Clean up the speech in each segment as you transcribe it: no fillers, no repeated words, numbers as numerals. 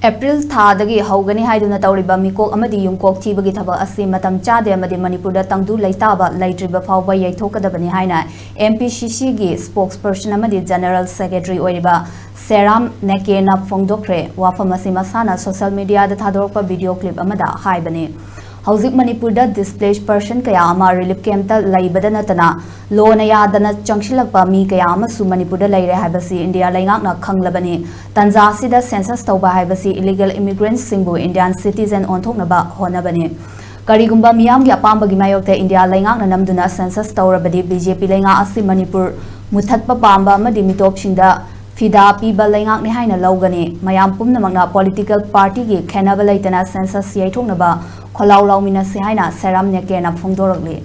April thadagi hougani haiduna touriba mikok amadi yumkok thibagi thabak asi matam chade amadi Manipurda tangdu leitaba leitriba phawba yaithokadabani haina MPCC gi spokesperson amadi General Secretary oiriba Seram Nekena Fongdokre wafam asi masana social media da thadorokpa video clip amada haibani Hauzik Manipurda displaced person kaya ama relief camp ta laibada natana lona yadana changshilakpa mi kaya ama su Manipurda laire haibasi India laingakna khanglabani tanza sida census tawba haibasi illegal immigrants singbu Indian citizen onthoknaba honabani karigumba miyamgi apambagi mayokte India laingakna namduna census tawrabadi BJP lainga asi Manipur muthatpa pamba amadi mitopsingda fida piba laingakni haina lawgani mayam pumnamakna political party gi khenaba laitana census yaithoknaba Kholau lau mina se haina Seram Nekena Fongdorokli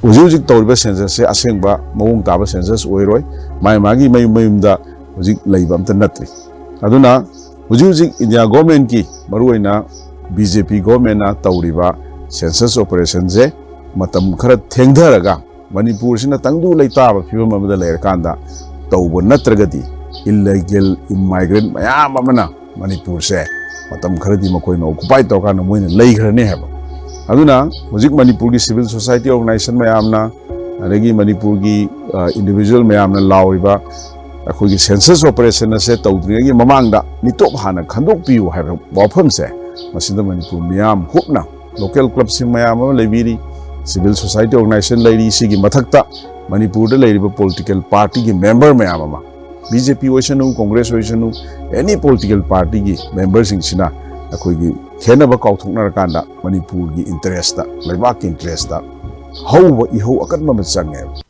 Ujuk tawriba census se asengba mawung taba census oiroi mai magi mayumda ujuk leiba amta natri aduna ujuk India government ki maruina BJP government na tawriba census operation je matam khara thengdaraga Manipur sina tangdu leitaba phibam amada leirkanda tawbo natragadi illegal immigrant mayam amana Manipur se matam kharadi makoi no occupy tawkana moina leigrane haba aduna hojik Manipur gi civil society organization mayamna adagi Manipur gi individual mayamna lauriba akhoi gi census operation se tawdri gi mamangda nitop hana khandok piu haba wafam se masinda Manipur mayam hupna local clubs mayam lebiri civil society organization leiri sigi mathakta Manipur da leiriba political party gi member mayam BJP oisanu Congress oisanu any political party gi members sina akhoi gi khenaba kauthoknar kanda Manipur gi interest da laibak interest da hauba ihau akan ma change